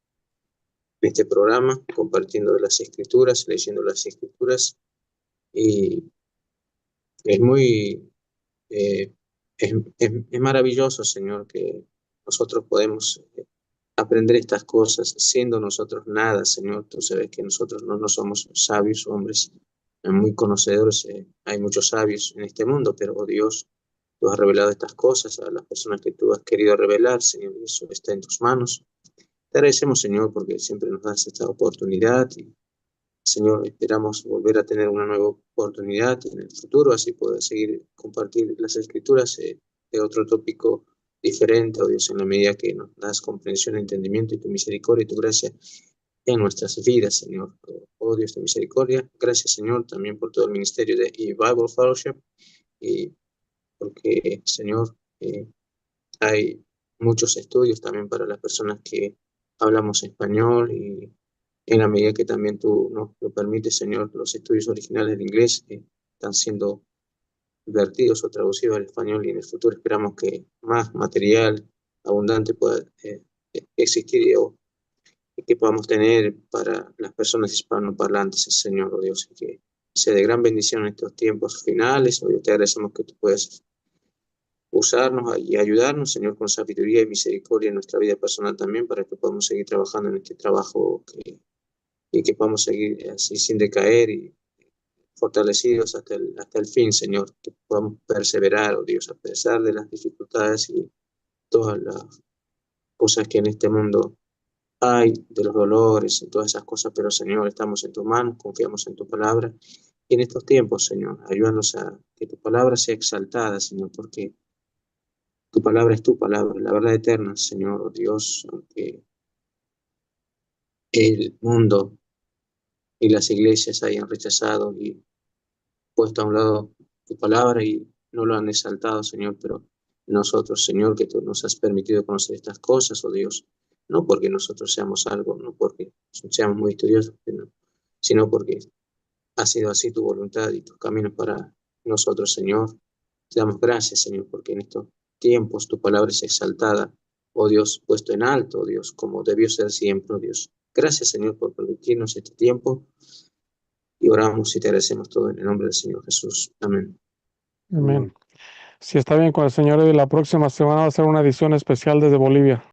este programa, compartiendo de las Escrituras, leyendo las Escrituras, y es muy, eh, es maravilloso, Señor, que nosotros podemos aprender estas cosas siendo nosotros nada, Señor. Tú sabes que nosotros no somos sabios hombres, muy conocedores, hay muchos sabios en este mundo, pero oh Dios, tú has revelado estas cosas a las personas que tú has querido revelar, Señor, y eso está en tus manos. Te agradecemos, Señor, porque siempre nos das esta oportunidad y, Señor, esperamos volver a tener una nueva oportunidad en el futuro, así poder seguir compartir las Escrituras de otro tópico diferente, oh Dios, en la medida que nos das comprensión, entendimiento y tu misericordia y tu gracia en nuestras vidas, Señor. Oh Dios de misericordia, gracias, Señor, también por todo el ministerio de Bible Fellowship y porque, Señor, hay muchos estudios también para las personas que hablamos español y en la medida que también tú nos lo permites, Señor, los estudios originales del inglés están siendo vertidos o traducidos al español y en el futuro esperamos que más material abundante pueda existir y que podamos tener para las personas hispanoparlantes, Señor, oh Dios, y que sea de gran bendición en estos tiempos finales. Oh Dios, te agradecemos que tú puedas usarnos y ayudarnos, Señor, con sabiduría y misericordia en nuestra vida personal también, para que podamos seguir trabajando en este trabajo y que podamos seguir así sin decaer y fortalecidos hasta el fin, Señor, que podamos perseverar, oh Dios, a pesar de las dificultades y todas las cosas que en este mundo hay, de los dolores y todas esas cosas, pero Señor, estamos en tus manos, confiamos en tu palabra. Y en estos tiempos, Señor, ayúdanos a que tu palabra sea exaltada, Señor, porque tu palabra es tu palabra, la verdad eterna, Señor, oh Dios, aunque el mundo y las iglesias hayan rechazado y puesto a un lado tu palabra y no lo han exaltado, Señor, pero nosotros, Señor, que tú nos has permitido conocer estas cosas, oh Dios, no porque nosotros seamos algo, no porque seamos muy estudiosos, sino porque ha sido así tu voluntad y tus caminos para nosotros, Señor. Te damos gracias, Señor, porque en estos tiempos tu palabra es exaltada, oh Dios, puesto en alto, oh Dios, como debió ser siempre, oh Dios. Gracias, Señor, por permitirnos este tiempo y oramos y te agradecemos todo en el nombre del Señor Jesús. Amén. Amén. Si está bien con el Señor, y la próxima semana va a ser una edición especial desde Bolivia.